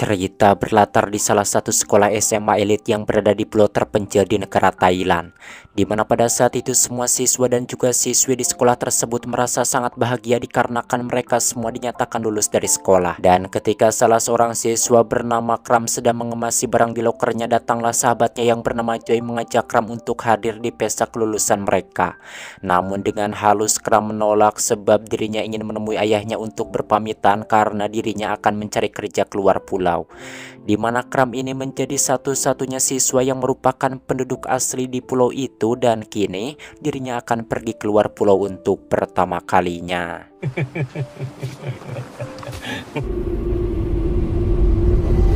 Cerita berlatar di salah satu sekolah SMA elit yang berada di pulau terpencil di negara Thailand, di mana pada saat itu semua siswa dan juga siswi di sekolah tersebut merasa sangat bahagia dikarenakan mereka semua dinyatakan lulus dari sekolah. Dan ketika salah seorang siswa bernama Kram sedang mengemasi barang di lokernya, datanglah sahabatnya yang bernama Joy mengajak Kram untuk hadir di pesta kelulusan mereka. Namun dengan halus Kram menolak sebab dirinya ingin menemui ayahnya untuk berpamitan karena dirinya akan mencari kerja keluar pulau. Di mana Kram ini menjadi satu-satunya siswa yang merupakan penduduk asli di pulau itu, dan kini dirinya akan pergi keluar pulau untuk pertama kalinya.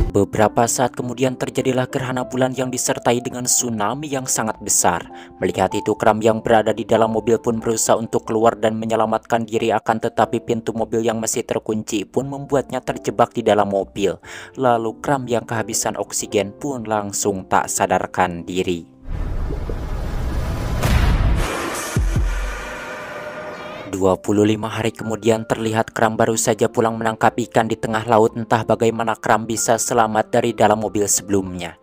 Beberapa saat kemudian terjadilah gerhana bulan yang disertai dengan tsunami yang sangat besar. Melihat itu, Kram yang berada di dalam mobil pun berusaha untuk keluar dan menyelamatkan diri, akan tetapi pintu mobil yang masih terkunci pun membuatnya terjebak di dalam mobil. Lalu Kram yang kehabisan oksigen pun langsung tak sadarkan diri. 25 hari kemudian terlihat Kram baru saja pulang menangkap ikan di tengah laut. Entah bagaimana Kram bisa selamat dari dalam mobil sebelumnya.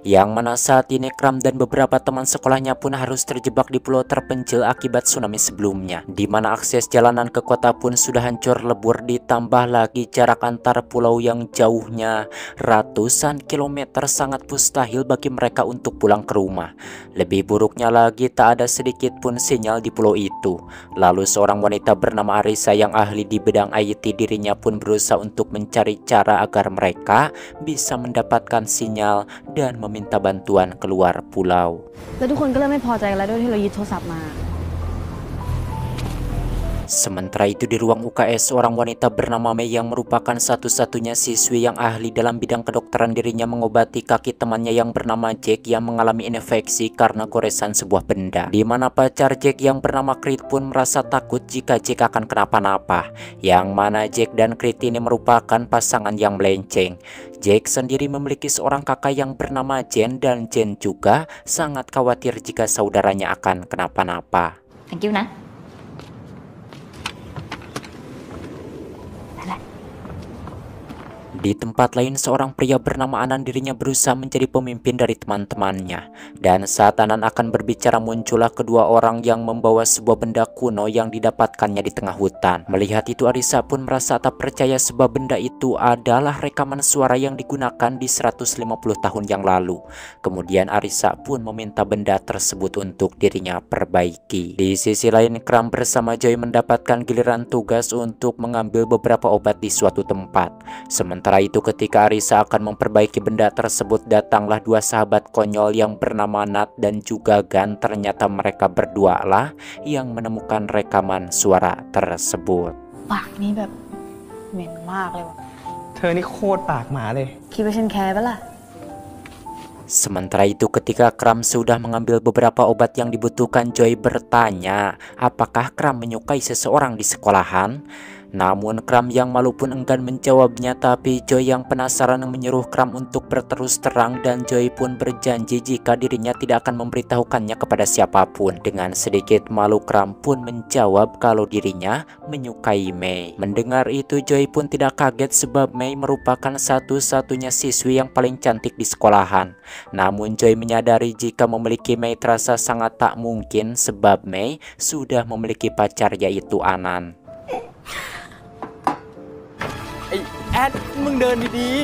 Yang mana saat ini Kram dan beberapa teman sekolahnya pun harus terjebak di pulau terpencil akibat tsunami sebelumnya. Di mana akses jalanan ke kota pun sudah hancur lebur, ditambah lagi jarak antar pulau yang jauhnya ratusan kilometer, sangat mustahil bagi mereka untuk pulang ke rumah. Lebih buruknya lagi, tak ada sedikit pun sinyal di pulau itu. Lalu seorang wanita bernama Arisa yang ahli di bidang IT, dirinya pun berusaha untuk mencari cara agar mereka bisa mendapatkan sinyal dan meminta bantuan keluar pulau. แล้วทุกคนก็เริ่มไม่พอใจกันแล้วด้วยที่เรายึดโทรศัพท์มา Sementara itu di ruang UKS, seorang wanita bernama Mei yang merupakan satu-satunya siswi yang ahli dalam bidang kedokteran, dirinya mengobati kaki temannya yang bernama Jack yang mengalami infeksi karena goresan sebuah benda. Di mana pacar Jack yang bernama Krit pun merasa takut jika Jack akan kenapa-napa. Yang mana Jack dan Krit ini merupakan pasangan yang melenceng. Jack sendiri memiliki seorang kakak yang bernama Jen, dan Jen juga sangat khawatir jika saudaranya akan kenapa-napa. Thank youนะ Di tempat lain, seorang pria bernama Anan dirinya berusaha menjadi pemimpin dari teman-temannya. Dan saat Anan akan berbicara, muncullah kedua orang yang membawa sebuah benda kuno yang didapatkannya di tengah hutan. Melihat itu, Arisa pun merasa tak percaya sebab benda itu adalah rekaman suara yang digunakan di 150 tahun yang lalu. Kemudian Arisa pun meminta benda tersebut untuk dirinya perbaiki. Di sisi lain, Kram bersama Joy mendapatkan giliran tugas untuk mengambil beberapa obat di suatu tempat. Sementara itu ketika Arisa akan memperbaiki benda tersebut, datanglah dua sahabat konyol yang bernama Nat dan juga Gan. Ternyata mereka berdua lah yang menemukan rekaman suara tersebut. ปากนี้แบบเหม็นมากเลยว่ะ เธอนี่โคตรปากหมาเลย คิดว่าฉันแคร์ปะล่ะ Sementara itu ketika Kram sudah mengambil beberapa obat yang dibutuhkan, Joy bertanya apakah Kram menyukai seseorang di sekolahan. Namun Kram yang malu pun enggan menjawabnya, tapi Joy yang penasaran menyuruh Kram untuk berterus terang, dan Joy pun berjanji jika dirinya tidak akan memberitahukannya kepada siapapun. Dengan sedikit malu Kram pun menjawab kalau dirinya menyukai Mei. Mendengar itu Joy pun tidak kaget sebab Mei merupakan satu-satunya siswi yang paling cantik di sekolahan. Namun Joy menyadari jika memiliki Mei terasa sangat tak mungkin sebab Mei sudah memiliki pacar, yaitu Anan.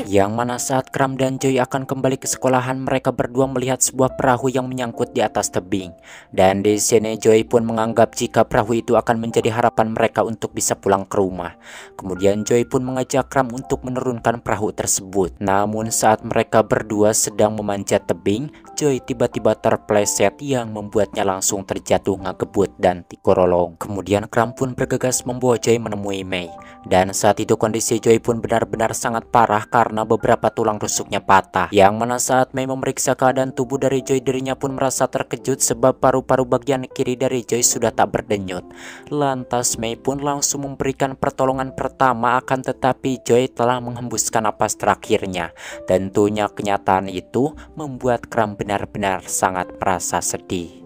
Yang mana saat Kram dan Joy akan kembali ke sekolahan, mereka berdua melihat sebuah perahu yang menyangkut di atas tebing. Dan di sini Joy pun menganggap jika perahu itu akan menjadi harapan mereka untuk bisa pulang ke rumah. Kemudian Joy pun mengajak Kram untuk menurunkan perahu tersebut. Namun saat mereka berdua sedang memanjat tebing, Joy tiba-tiba terpleset yang membuatnya langsung terjatuh ngagebut dan tikorolong. Kemudian Kram pun bergegas membawa Joy menemui Mei. Dan saat itu kondisi Joy pun benar-benar sangat parah karena beberapa tulang rusuknya patah. Yang mana saat Mei memeriksa keadaan tubuh dari Joy, dirinya pun merasa terkejut sebab paru-paru bagian kiri dari Joy sudah tak berdenyut. Lantas Mei pun langsung memberikan pertolongan pertama, akan tetapi Joy telah menghembuskan napas terakhirnya. Tentunya kenyataan itu membuat Kram benar-benar sangat merasa sedih.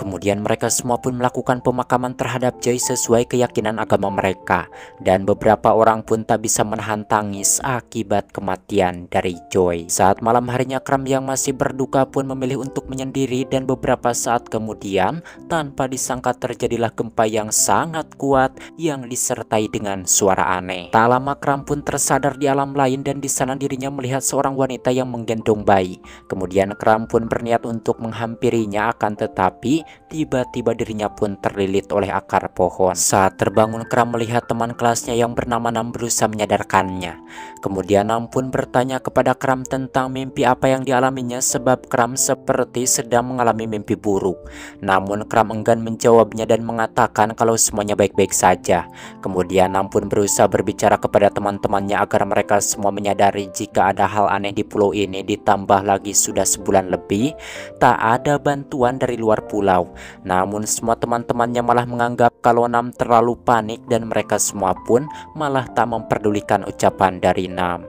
Kemudian mereka semua pun melakukan pemakaman terhadap Joy sesuai keyakinan agama mereka. Dan beberapa orang pun tak bisa menahan tangis akibat kematian dari Joy. Saat malam harinya, Kram yang masih berduka pun memilih untuk menyendiri, dan beberapa saat kemudian tanpa disangka terjadilah gempa yang sangat kuat yang disertai dengan suara aneh. Tak lama Kram pun tersadar di alam lain, dan di sana dirinya melihat seorang wanita yang menggendong bayi. Kemudian Kram pun berniat untuk menghampirinya, akan tetapi tiba-tiba dirinya pun terlilit oleh akar pohon. Saat terbangun, Kram melihat teman kelasnya yang bernama Nam berusaha menyadarkannya. Kemudian Nam pun bertanya kepada Kram tentang mimpi apa yang dialaminya, sebab Kram seperti sedang mengalami mimpi buruk. Namun Kram enggan menjawabnya dan mengatakan kalau semuanya baik-baik saja. Kemudian Nam pun berusaha berbicara kepada teman-temannya agar mereka semua menyadari jika ada hal aneh di pulau ini, ditambah lagi sudah sebulan lebih tak ada bantuan dari luar pulau. Namun semua teman-temannya malah menganggap kalau Nam terlalu panik, dan mereka semua pun malah tak memperdulikan ucapan dari Nam.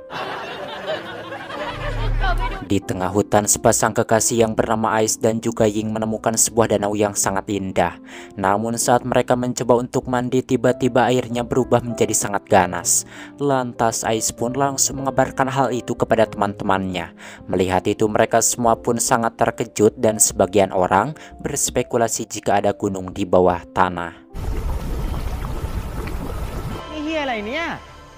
Di tengah hutan, sepasang kekasih yang bernama Ais dan juga Ying menemukan sebuah danau yang sangat indah. Namun saat mereka mencoba untuk mandi, tiba-tiba airnya berubah menjadi sangat ganas. Lantas Ais pun langsung mengabarkan hal itu kepada teman-temannya. Melihat itu mereka semua pun sangat terkejut, dan sebagian orang berspekulasi jika ada gunung di bawah tanah. Iniอะไรเนี่ย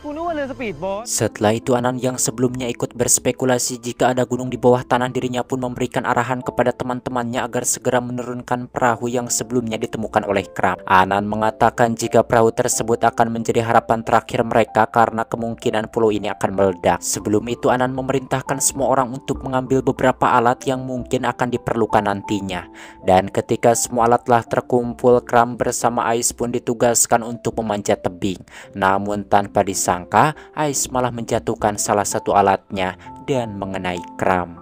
กูนึกว่าเรือสปีดโบ๊ท Setelah itu Anan yang sebelumnya ikut berspekulasi jika ada gunung di bawah tanah, dirinya pun memberikan arahan kepada teman-temannya agar segera menurunkan perahu yang sebelumnya ditemukan oleh Kram. Anan mengatakan jika perahu tersebut akan menjadi harapan terakhir mereka karena kemungkinan pulau ini akan meledak. Sebelum itu Anan memerintahkan semua orang untuk mengambil beberapa alat yang mungkin akan diperlukan nantinya. Dan ketika semua alat telah terkumpul, Kram bersama Ais pun ditugaskan untuk memanjat tebing. Namun tanpa disangka, Ais malah menjatuhkan salah satu alatnya dan mengenai Kram.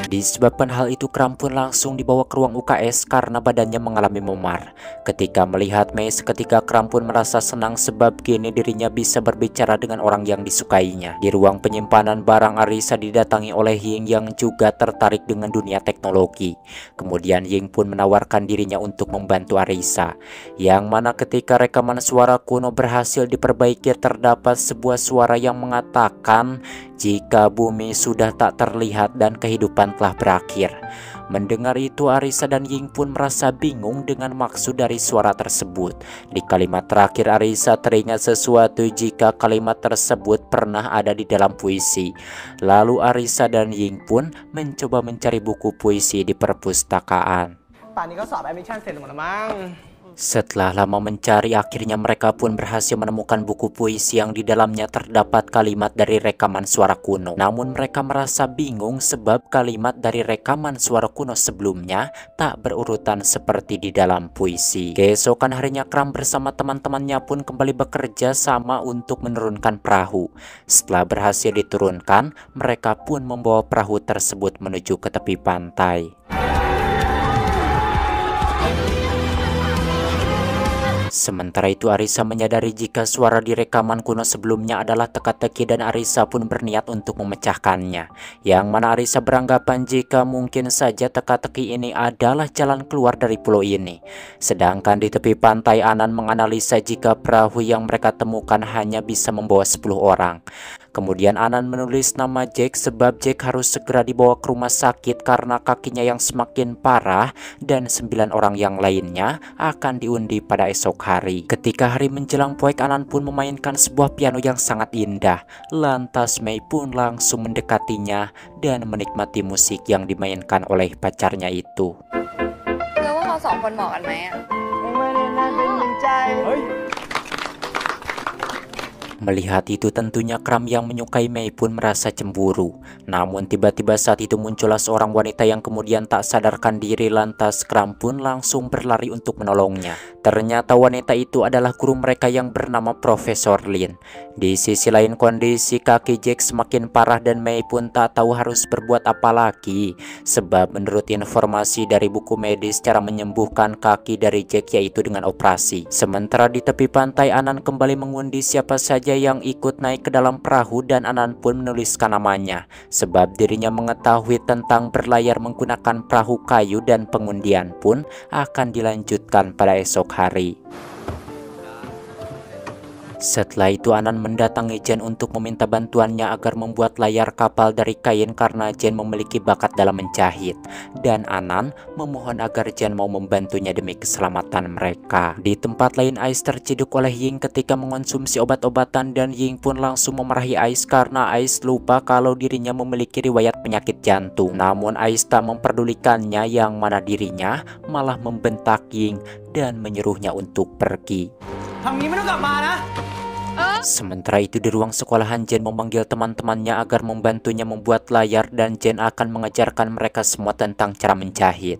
Disebabkan hal itu, Kram pun langsung dibawa ke ruang UKS karena badannya mengalami memar. Ketika melihat Mei, seketika Kram pun merasa senang sebab kini dirinya bisa berbicara dengan orang yang disukainya. Di ruang penyimpanan barang, Arisa didatangi oleh Ying yang juga tertarik dengan dunia teknologi. Kemudian Ying pun menawarkan dirinya untuk membantu Arisa, yang mana ketika rekaman suara kuno berhasil diperbaiki, terdapat sebuah suara yang mengatakan jika bumi sudah tak terlihat dan kehidupan telah berakhir. Mendengar itu, Arisa dan Ying pun merasa bingung dengan maksud dari suara tersebut. Di kalimat terakhir, Arisa teringat sesuatu jika kalimat tersebut pernah ada di dalam puisi. Lalu Arisa dan Ying pun mencoba mencari buku puisi di perpustakaan. ป่านนี้ก็สอบแอดมิชชั่นเสร็จหมดแล้วมั้ง Setelah lama mencari, akhirnya mereka pun berhasil menemukan buku puisi yang di dalamnya terdapat kalimat dari rekaman suara kuno. Namun mereka merasa bingung sebab kalimat dari rekaman suara kuno sebelumnya tak berurutan seperti di dalam puisi. Keesokan harinya, Kram bersama teman-temannya pun kembali bekerja sama untuk menurunkan perahu. Setelah berhasil diturunkan, mereka pun membawa perahu tersebut menuju ke tepi pantai. Sementara itu, Arisa menyadari jika suara di rekaman kuno sebelumnya adalah teka-teki, dan Arisa pun berniat untuk memecahkannya. Yang mana Arisa beranggapan jika mungkin saja teka-teki ini adalah jalan keluar dari pulau ini. Sedangkan di tepi pantai, Anan menganalisa jika perahu yang mereka temukan hanya bisa membawa 10 orang. Kemudian Anan menulis nama Jack sebab Jack harus segera dibawa ke rumah sakit karena kakinya yang semakin parah, dan 9 orang yang lainnya akan diundi pada esok hari. Ketika hari menjelang, Poek Anan pun memainkan sebuah piano yang sangat indah. Lantas Mei pun langsung mendekatinya dan menikmati musik yang dimainkan oleh pacarnya itu. แล้วว่าเขาสองคนเหมาะกันไหมอ่ะ ไม่ได้น่าเป็นหนึ่งใจเฮ้ย Melihat itu, tentunya Kram yang menyukai Mei pun merasa cemburu. Namun tiba-tiba saat itu muncullah seorang wanita yang kemudian tak sadarkan diri. Lantas Kram pun langsung berlari untuk menolongnya. Ternyata wanita itu adalah guru mereka yang bernama Profesor Lin. Di sisi lain, kondisi kaki Jack semakin parah dan Mei pun tak tahu harus berbuat apa lagi. Sebab menurut informasi dari buku medis, cara menyembuhkan kaki dari Jack yaitu dengan operasi. Sementara di tepi pantai, Anan kembali mengundi siapa saja saja yang ikut naik ke dalam perahu dan Anan pun menuliskan namanya, sebab dirinya mengetahui tentang berlayar menggunakan perahu kayu dan pengundian pun akan dilanjutkan pada esok hari. Setelah itu Anan mendatangi Jen untuk meminta bantuannya agar membuat layar kapal dari kain karena Jen memiliki bakat dalam menjahit. Dan Anan memohon agar Jen mau membantunya demi keselamatan mereka. Di tempat lain Ais terciduk oleh Ying ketika mengonsumsi obat-obatan dan Ying pun langsung memarahi Ais karena Ais lupa kalau dirinya memiliki riwayat penyakit jantung. Namun Ais tak memperdulikannya yang mana dirinya malah membentak Ying dan menyuruhnya untuk pergi. Sementara itu di ruang sekolahan Jen memanggil teman-temannya agar membantunya membuat layar dan Jen akan mengajarkan mereka semua tentang cara menjahit.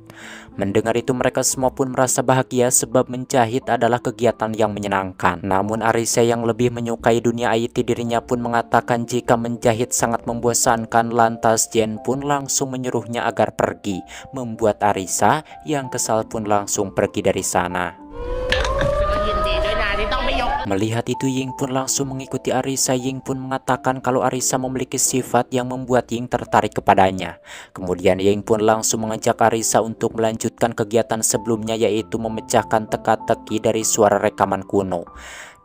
Mendengar itu mereka semua pun merasa bahagia sebab menjahit adalah kegiatan yang menyenangkan. Namun Arisa yang lebih menyukai dunia IT dirinya pun mengatakan jika menjahit sangat membosankan, lantas Jen pun langsung menyuruhnya agar pergi, membuat Arisa yang kesal pun langsung pergi dari sana. Melihat itu Ying pun langsung mengikuti Arisa. Ying pun mengatakan kalau Arisa memiliki sifat yang membuat Ying tertarik kepadanya. Kemudian Ying pun langsung mengajak Arisa untuk melanjutkan kegiatan sebelumnya, yaitu memecahkan teka-teki dari suara rekaman kuno.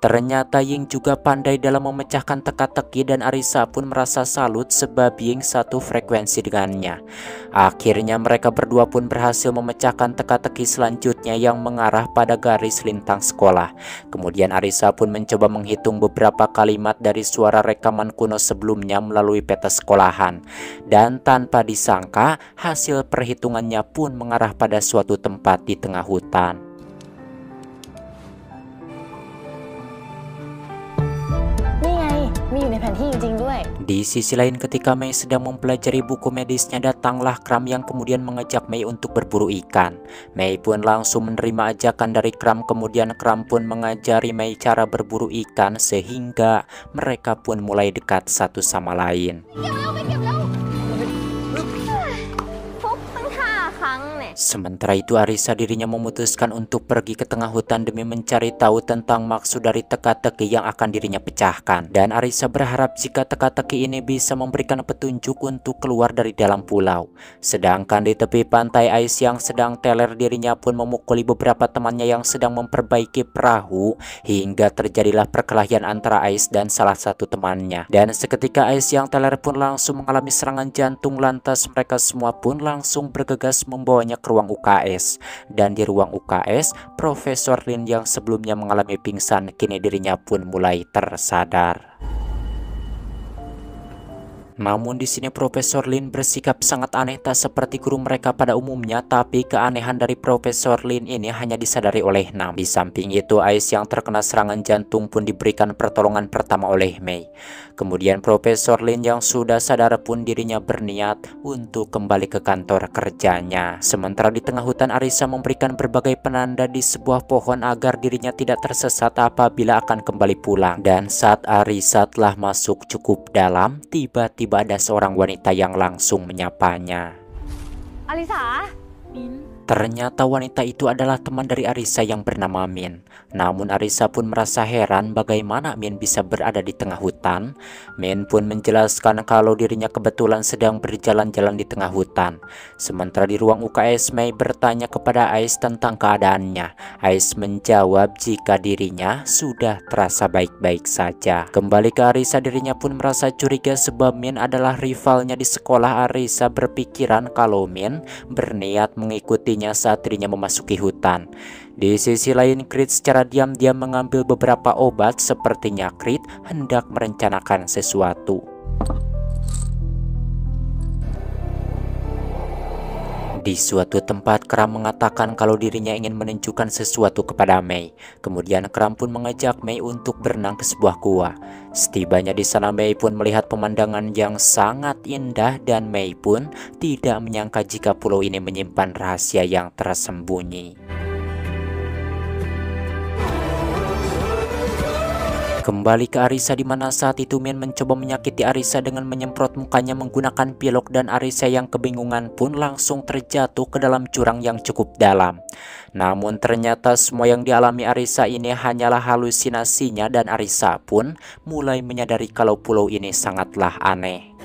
Ternyata Ying juga pandai dalam memecahkan teka-teki dan Arisa pun merasa salut sebab Ying satu frekuensi dengannya. Akhirnya mereka berdua pun berhasil memecahkan teka-teki selanjutnya yang mengarah pada garis lintang sekolah. Kemudian Arisa pun mencoba menghitung beberapa kalimat dari suara rekaman kuno sebelumnya melalui peta sekolahan. Dan tanpa disangka hasil perhitungannya pun mengarah pada suatu tempat di tengah hutan. Di sisi lain ketika Mei sedang mempelajari buku medisnya, datanglah Kram yang kemudian mengajak Mei untuk berburu ikan. Mei pun langsung menerima ajakan dari Kram, kemudian Kram pun mengajari Mei cara berburu ikan sehingga mereka pun mulai dekat satu sama lain. Sementara itu Arisa dirinya memutuskan untuk pergi ke tengah hutan demi mencari tahu tentang maksud dari teka-teki yang akan dirinya pecahkan. Dan Arisa berharap jika teka-teki ini bisa memberikan petunjuk untuk keluar dari dalam pulau. Sedangkan di tepi pantai Ais yang sedang teler dirinya pun memukuli beberapa temannya yang sedang memperbaiki perahu, hingga terjadilah perkelahian antara Ais dan salah satu temannya. Dan seketika Ais yang teler pun langsung mengalami serangan jantung, lantas mereka semua pun langsung bergegas membawanya ke ruang UKS. Dan di ruang UKS, Profesor Lin yang sebelumnya mengalami pingsan kini dirinya pun mulai tersadar. Namun di sini Profesor Lin bersikap sangat aneh, tak seperti guru mereka pada umumnya, tapi keanehan dari Profesor Lin ini hanya disadari oleh Nam. Di samping itu Ais yang terkena serangan jantung pun diberikan pertolongan pertama oleh Mei. Kemudian Profesor Lin yang sudah sadar pun dirinya berniat untuk kembali ke kantor kerjanya. Sementara di tengah hutan Arisa memberikan berbagai penanda di sebuah pohon agar dirinya tidak tersesat apabila akan kembali pulang. Dan saat Arisa telah masuk cukup dalam, tiba-tiba ada seorang wanita yang langsung menyapanya. Alisa, Ternyata wanita itu adalah teman dari Arisa yang bernama Min. Namun Arisa pun merasa heran bagaimana Min bisa berada di tengah hutan. Min pun menjelaskan kalau dirinya kebetulan sedang berjalan-jalan di tengah hutan. Sementara di ruang UKS, Mei bertanya kepada Ais tentang keadaannya. Ais menjawab jika dirinya sudah terasa baik-baik saja. Kembali ke Arisa, dirinya pun merasa curiga sebab Min adalah rivalnya di sekolah. Arisa berpikiran kalau Min berniat mengikuti saat dirinya memasuki hutan. Di sisi lain, Krit secara diam-diam mengambil beberapa obat. Sepertinya Krit hendak merencanakan sesuatu. Di suatu tempat, Kram mengatakan kalau dirinya ingin menunjukkan sesuatu kepada Mei. Kemudian Kram pun mengajak Mei untuk berenang ke sebuah gua. Setibanya di sana, Mei pun melihat pemandangan yang sangat indah dan Mei pun tidak menyangka jika pulau ini menyimpan rahasia yang tersembunyi. Kembali ke Arisa di mana saat itu Min mencoba menyakiti Arisa dengan menyemprot mukanya menggunakan pilok, dan Arisa yang kebingungan pun langsung terjatuh ke dalam jurang yang cukup dalam. Namun ternyata semua yang dialami Arisa ini hanyalah halusinasinya, dan Arisa pun mulai menyadari kalau pulau ini sangatlah aneh.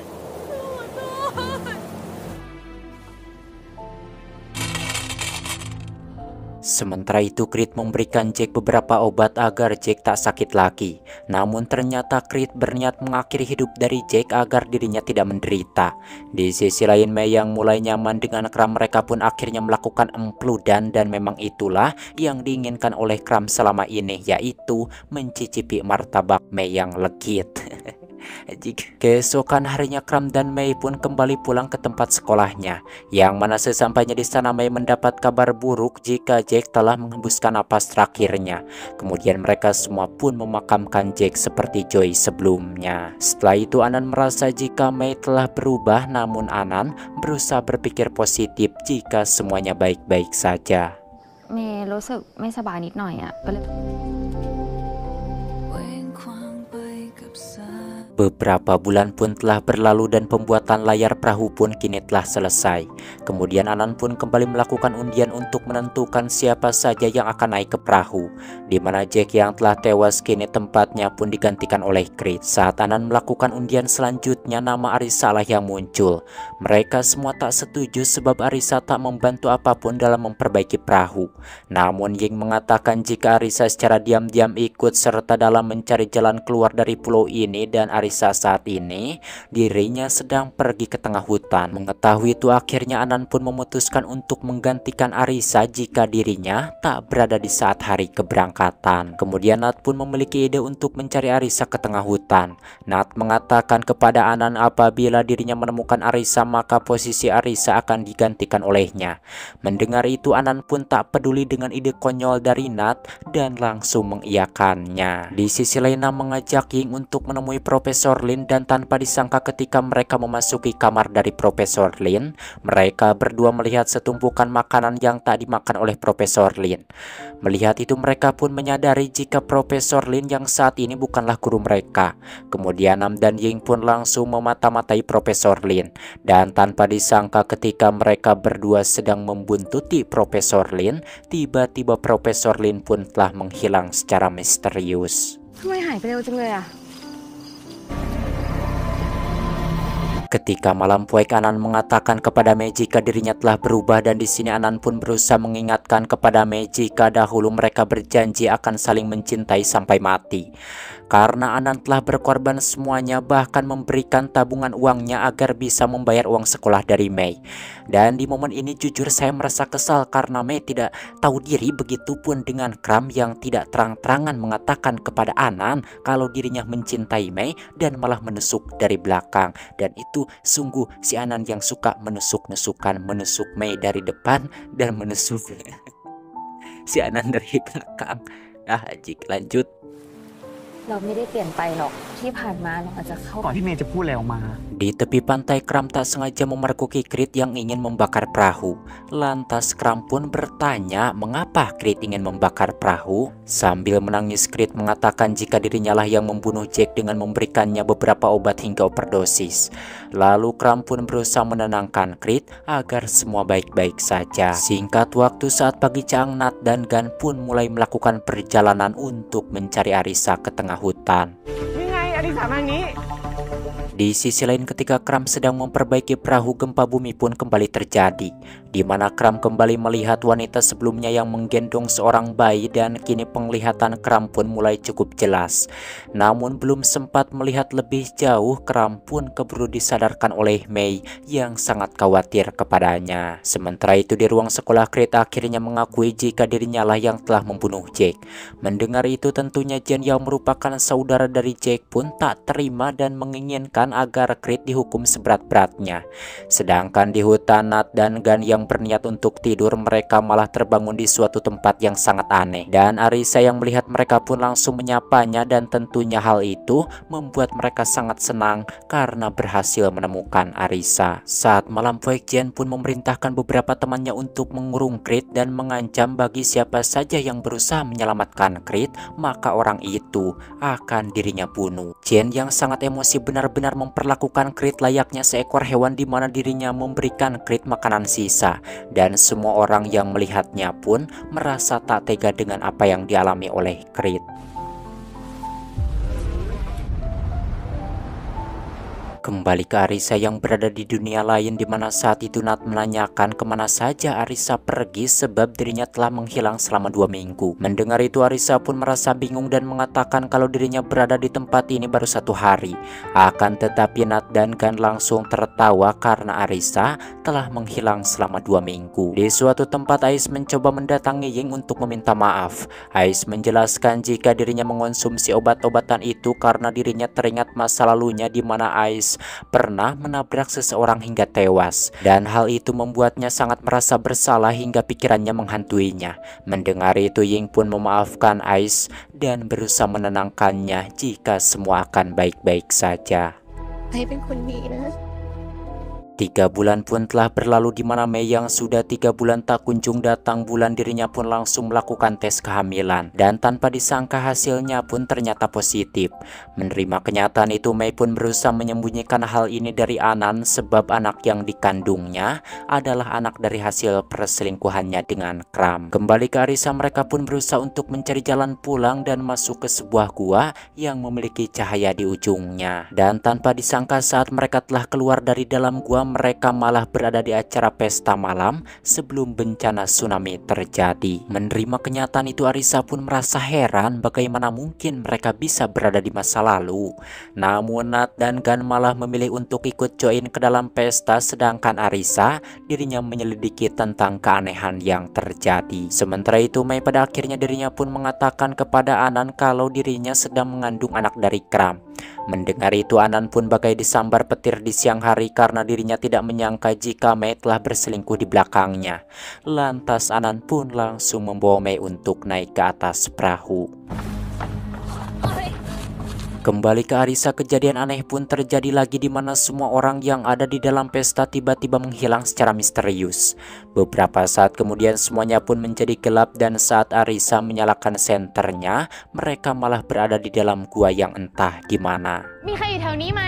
Sementara itu Creed memberikan Jack beberapa obat agar Jack tak sakit lagi. Namun ternyata Creed berniat mengakhiri hidup dari Jack agar dirinya tidak menderita. Di sisi lain Mei yang mulai nyaman dengan Kram, mereka pun akhirnya melakukan empludan, dan memang itulah yang diinginkan oleh Kram selama ini, yaitu mencicipi martabak Mei yang legit. Keesokan harinya Kram dan Mei pun kembali pulang ke tempat sekolahnya, yang mana sesampainya di sana Mei mendapat kabar buruk jika Jack telah menghembuskan napas terakhirnya. Kemudian mereka semua pun memakamkan Jack seperti Joy sebelumnya. Setelah itu Anan merasa jika Mei telah berubah, namun Anan berusaha berpikir positif jika semuanya baik-baik saja. เมย์รู้สึกไม่สบายนิดหน่อยอ่ะก็เลย Beberapa bulan pun telah berlalu dan pembuatan layar perahu pun kini telah selesai. Kemudian Anan pun kembali melakukan undian untuk menentukan siapa saja yang akan naik ke perahu, di mana Jack yang telah tewas kini tempatnya pun digantikan oleh Creed. Saat Anan melakukan undian selanjutnya, nama Arisa lah yang muncul. Mereka semua tak setuju sebab Arisa tak membantu apapun dalam memperbaiki perahu. Namun Ying mengatakan jika Arisa secara diam-diam ikut serta dalam mencari jalan keluar dari pulau ini, dan Arisa saat ini dirinya sedang pergi ke tengah hutan. Mengetahui itu akhirnya Anan pun memutuskan untuk menggantikan Arisa jika dirinya tak berada di saat hari keberangkatan. Kemudian Nat pun memiliki ide untuk mencari Arisa ke tengah hutan. Nat mengatakan kepada Anan apabila dirinya menemukan Arisa maka posisi Arisa akan digantikan olehnya. Mendengar itu Anan pun tak peduli dengan ide konyol dari Nat dan langsung mengiyakannya. Di sisi lain Nam mengajak Ying untuk menemui Profesor Lin, dan tanpa disangka ketika mereka memasuki kamar dari Profesor Lin, mereka berdua melihat setumpukan makanan yang tak dimakan oleh Profesor Lin. Melihat itu mereka pun menyadari jika Profesor Lin yang saat ini bukanlah guru mereka. Kemudian Nam dan Ying pun langsung memata-matai Profesor Lin, dan tanpa disangka ketika mereka berdua sedang membuntuti Profesor Lin, tiba-tiba Profesor Lin pun telah menghilang secara misterius. ทำไมหายไปเร็วจังเลยอ่ะ Ketika malam puek Anan mengatakan kepada Mei jika dirinya telah berubah, dan di sini Anan pun berusaha mengingatkan kepada Mei jika dahulu mereka berjanji akan saling mencintai sampai mati. Karena Anan telah berkorban semuanya, bahkan memberikan tabungan uangnya agar bisa membayar uang sekolah dari Mei. Dan di momen ini jujur saya merasa kesal karena Mei tidak tahu diri, begitupun dengan Kram yang tidak terang-terangan mengatakan kepada Anan kalau dirinya mencintai Mei dan malah menusuk dari belakang. Dan itu sungguh si Anan yang suka menusuk-nusukan, menusuk Mei dari depan dan menusuk si Anan dari belakang. Jik lanjut. เราไม่ได้เปลี่ยนไปหรอกที่ผ่านมาเราอาจจะเข้า ก่อนที่เมย์จะพูดอะไรออกมา Di tepi pantai Kram tak sengaja memergoki Creed yang ingin membakar perahu. Lantas Kram pun bertanya mengapa Creed ingin membakar perahu. Sambil menangis Creed mengatakan jika dirinya lah yang membunuh Jack dengan memberikannya beberapa obat hingga overdosis. Lalu Kram pun berusaha menenangkan Creed agar semua baik-baik saja. Singkat waktu saat pagi Chang, Nat dan Gan pun mulai melakukan perjalanan untuk mencari Arisa ke tengah hutan. นี่ไงอลิสามาทางนี้ Di sisi lain ketika Kram sedang memperbaiki perahu, gempa bumi pun kembali terjadi, di mana Kram kembali melihat wanita sebelumnya yang menggendong seorang bayi, dan kini penglihatan Kram pun mulai cukup jelas. Namun belum sempat melihat lebih jauh, Kram pun keburu disadarkan oleh Mei yang sangat khawatir kepadanya. Sementara itu di ruang sekolah, Creed akhirnya mengakui jika dirinya lah yang telah membunuh Jack. Mendengar itu tentunya Jen yang merupakan saudara dari Jack pun tak terima dan menginginkan agar Creed dihukum seberat-beratnya. Sedangkan di hutan, Nat dan Gun yang berniat untuk tidur, mereka malah terbangun di suatu tempat yang sangat aneh. Dan Arisa yang melihat mereka pun langsung menyapanya, dan tentunya hal itu membuat mereka sangat senang karena berhasil menemukan Arisa. Saat malam, Poek Jen pun memerintahkan beberapa temannya untuk mengurung Creed dan mengancam bagi siapa saja yang berusaha menyelamatkan Creed, maka orang itu akan dirinya bunuh. Jen yang sangat emosi benar-benar memperlakukan Creed layaknya seekor hewan, di mana dirinya memberikan Creed makanan sisa, dan semua orang yang melihatnya pun merasa tak tega dengan apa yang dialami oleh Creed. Kembali ke Arisa yang berada di dunia lain, di mana saat itu Nat menanyakan kemana saja Arisa pergi sebab dirinya telah menghilang selama 2 minggu. Mendengar itu Arisa pun merasa bingung dan mengatakan kalau dirinya berada di tempat ini baru 1 hari. Akan tetapi Nat dan Gun langsung tertawa karena Arisa telah menghilang selama 2 minggu. Di suatu tempat Ais mencoba mendatangi Ying untuk meminta maaf. Ais menjelaskan jika dirinya mengonsumsi obat-obatan itu karena dirinya teringat masa lalunya di mana Ais pernah menabrak seseorang hingga tewas, dan hal itu membuatnya sangat merasa bersalah hingga pikirannya menghantuinya. Mendengar itu Ying pun memaafkan Ais dan berusaha menenangkannya jika semua akan baik-baik saja. ไอเป็นคนดีนะ 3 bulan pun telah berlalu, di mana Mei yang sudah 3 bulan tak kunjung datang bulan, dirinya pun langsung melakukan tes kehamilan, dan tanpa disangka hasilnya pun ternyata positif. Menerima kenyataan itu, Mei pun berusaha menyembunyikan hal ini dari Anan sebab anak yang dikandungnya adalah anak dari hasil perselingkuhannya dengan Kram. Kembali ke Arisa, mereka pun berusaha untuk mencari jalan pulang dan masuk ke sebuah gua yang memiliki cahaya di ujungnya. Dan tanpa disangka saat mereka telah keluar dari dalam gua, mereka malah berada di acara pesta malam sebelum bencana tsunami terjadi. Menerima kenyataan itu Arisa pun merasa heran bagaimana mungkin mereka bisa berada di masa lalu. Namun Nat dan Gun malah memilih untuk ikut join ke dalam pesta, sedangkan Arisa dirinya menyelidiki tentang keanehan yang terjadi. Sementara itu Mei pada akhirnya dirinya pun mengatakan kepada Anan kalau dirinya sedang mengandung anak dari Kram. Mendengar itu Anan pun bagai disambar petir di siang hari karena dirinya tidak menyangka jika Mei telah berselingkuh di belakangnya. Lantas Anan pun langsung membawa Mei untuk naik ke atas perahu. Kembali ke Arisa, kejadian aneh pun terjadi lagi, di mana semua orang yang ada di dalam pesta tiba-tiba menghilang secara misterius. Beberapa saat kemudian semuanya pun menjadi gelap, dan saat Arisa menyalakan senternya, mereka malah berada di dalam gua yang entah di mana. มีใครอยู่แถวนี้ไหม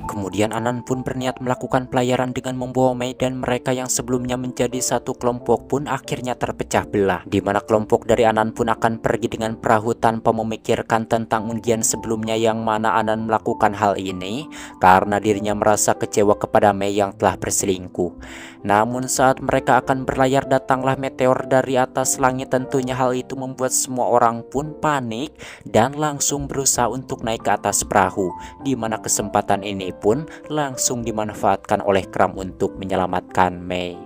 Kemudian Anan pun berniat melakukan pelayaran dengan membawa Mei, dan mereka yang sebelumnya menjadi satu kelompok pun akhirnya terpecah belah, di mana kelompok dari Anan pun akan pergi dengan perahu tanpa memikirkan tentang undian sebelumnya, yang mana Anan melakukan hal ini karena dirinya merasa kecewa kepada Mei yang telah berselingkuh. Namun saat mereka akan berlayar, datanglah meteor dari atas langit. Tentunya hal itu membuat semua orang pun panik dan langsung berusaha untuk naik ke atas perahu, di mana kesempatan ini pun langsung dimanfaatkan oleh Kram untuk menyelamatkan Mei.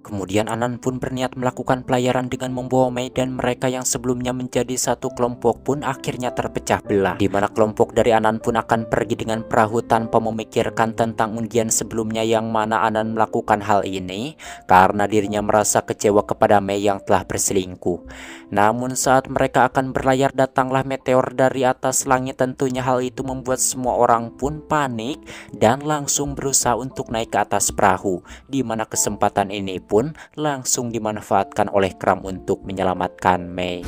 Kemudian Anan pun berniat melakukan pelayaran dengan membawa Mei, dan mereka yang sebelumnya menjadi satu kelompok pun akhirnya terpecah belah, di mana kelompok dari Anan pun akan pergi dengan perahu tanpa memikirkan tentang undian sebelumnya, yang mana Anan melakukan hal ini karena dirinya merasa kecewa kepada Mei yang telah berselingkuh. Namun saat mereka akan berlayar, datanglah meteor dari atas langit. Tentunya hal itu membuat semua orang pun panik dan langsung berusaha untuk naik ke atas perahu, di mana kesempatan ini pun langsung dimanfaatkan oleh Kram untuk menyelamatkan Mei.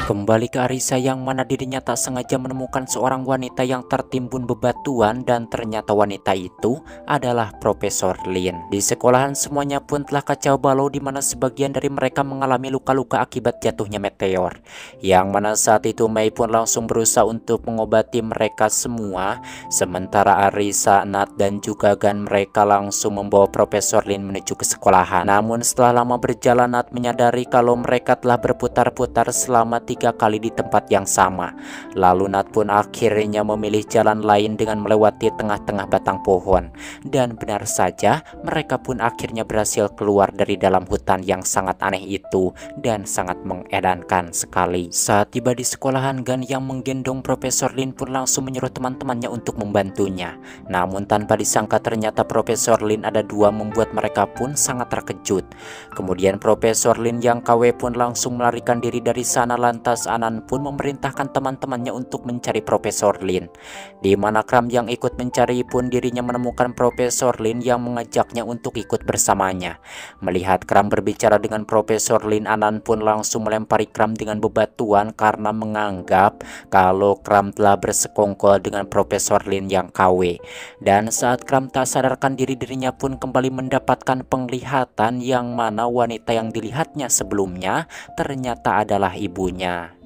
Kembali ke Arisa, yang mana dirinya tak sengaja menemukan seorang wanita yang tertimbun bebatuan, dan ternyata wanita itu adalah Profesor Lin. Di sekolahan semuanya pun telah kacau balau, di mana sebagian dari mereka mengalami luka-luka akibat jatuhnya meteor. Yang mana saat itu Mei pun langsung berusaha untuk mengobati mereka semua, sementara Arisa, Nat dan juga Gun mereka langsung membawa Profesor Lin menuju ke sekolahan. Namun setelah lama berjalan, Nat menyadari kalau mereka telah berputar-putar selama 3 3 kali di tempat yang sama. Lalu Nat pun akhirnya memilih jalan lain dengan melewati tengah-tengah batang pohon. Dan benar saja, mereka pun akhirnya berhasil keluar dari dalam hutan yang sangat aneh itu dan sangat mengedankan sekali. Saat tiba di sekolahan, Gan yang menggendong Profesor Lin pun langsung menyuruh teman-temannya untuk membantunya. Namun tanpa disangka ternyata Profesor Lin ada 2 membuat mereka pun sangat terkejut. Kemudian Profesor Lin yang KW pun langsung melarikan diri dari sana, lantas Anan pun memerintahkan teman-temannya untuk mencari Profesor Lin. Di mana Kram yang ikut mencari pun dirinya menemukan Profesor Lin yang mengajaknya untuk ikut bersamanya. Melihat Kram berbicara dengan Profesor Lin, Anan pun langsung melempari Kram dengan bebatuan karena menganggap kalau Kram telah bersekongkol dengan Profesor Lin yang KW. Dan saat Kram tak sadarkan diri, dirinya pun kembali mendapatkan penglihatan yang mana wanita yang dilihatnya sebelumnya ternyata adalah ibunya.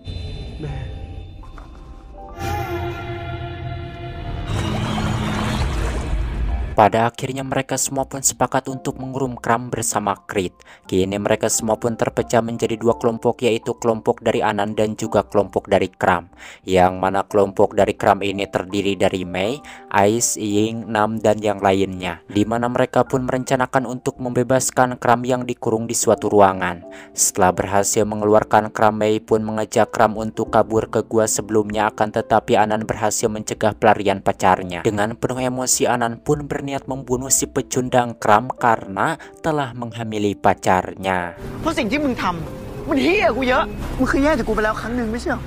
Pada akhirnya mereka semua pun sepakat untuk mengurung Kram bersama Krit. Kini mereka semua pun terpecah menjadi 2 kelompok, yaitu kelompok dari Anan dan juga kelompok dari Kram. Yang mana kelompok dari Kram ini terdiri dari Mei, Ais, Ying, Nam, dan yang lainnya. Di mana mereka pun merencanakan untuk membebaskan Kram yang dikurung di suatu ruangan. Setelah berhasil mengeluarkan Kram, Mei pun mengajak Kram untuk kabur ke gua sebelumnya, akan tetapi Anan berhasil mencegah pelarian pacarnya. Dengan penuh emosi, Anan pun berniat membunuh si pecundang Kram karena telah menghamili pacarnya. เพราะสิ่งที่มึงทำมันเหี้ยกูเยอะมึงเคยแย่จากกูไปแล้วครั้งหนึ่งไม่ใช่เหรอ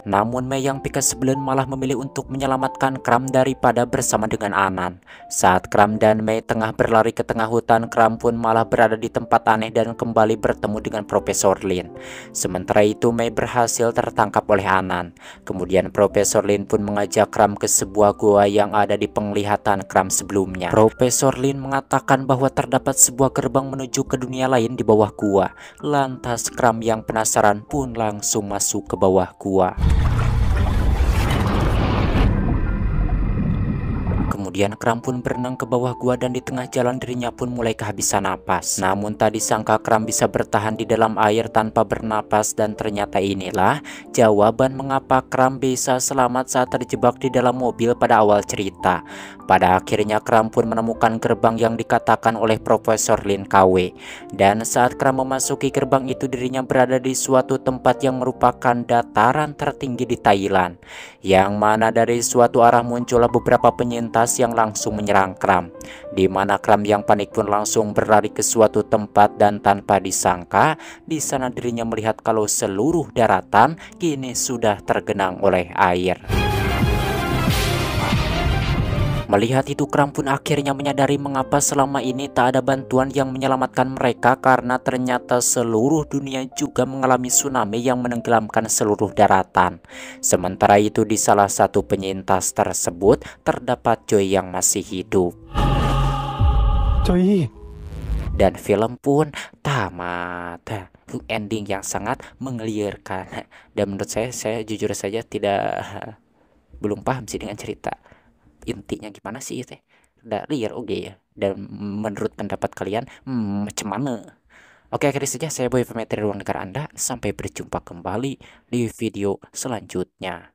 Namun Mei yang pikas sebelum malah memilih untuk menyelamatkan Kram daripada bersama dengan Anan. Saat Kram dan Mei tengah berlari ke tengah hutan, Kram pun malah berada di tempat aneh dan kembali bertemu dengan Profesor Lin. Sementara itu Mei berhasil tertangkap oleh Anan. Kemudian Profesor Lin pun mengajak Kram ke sebuah gua yang ada di penglihatan Kram sebelumnya. Profesor Lin mengatakan bahwa terdapat sebuah gerbang menuju ke dunia lain di bawah gua. Lantas Kram yang penasaran pun langsung masuk ke bawah gua. Kemudian Kram pun berenang ke bawah gua dan di tengah jalan dirinya pun mulai kehabisan napas. Namun tak disangka Kram bisa bertahan di dalam air tanpa bernapas, dan ternyata inilah jawaban mengapa Kram bisa selamat saat terjebak di dalam mobil pada awal cerita. Pada akhirnya Kram pun menemukan gerbang yang dikatakan oleh Profesor Lin KW. Dan saat Kram memasuki gerbang itu, dirinya berada di suatu tempat yang merupakan dataran tertinggi di Thailand. Yang mana dari suatu arah muncullah beberapa penyintas yang langsung menyerang Kram. Di mana Kram yang panik pun langsung berlari ke suatu tempat, dan tanpa disangka di sana dirinya melihat kalau seluruh daratan kini sudah tergenang oleh air. Melihat itu Kram pun akhirnya menyadari mengapa selama ini tak ada bantuan yang menyelamatkan mereka, karena ternyata seluruh dunia juga mengalami tsunami yang menenggelamkan seluruh daratan. Sementara itu di salah satu penyintas tersebut terdapat Joy yang masih hidup. Joy. Dan film pun tamat. Ending yang sangat menggeliarkan. Dan menurut saya jujur saja belum paham sih dengan cerita. Intinya gimana sih teh? Udah liar oke ya. Dan menurut pendapat kalian macam mana? Oke, akhirnya saja saya Boy pamit dari ruang dengar Anda. Sampai berjumpa kembali di video selanjutnya.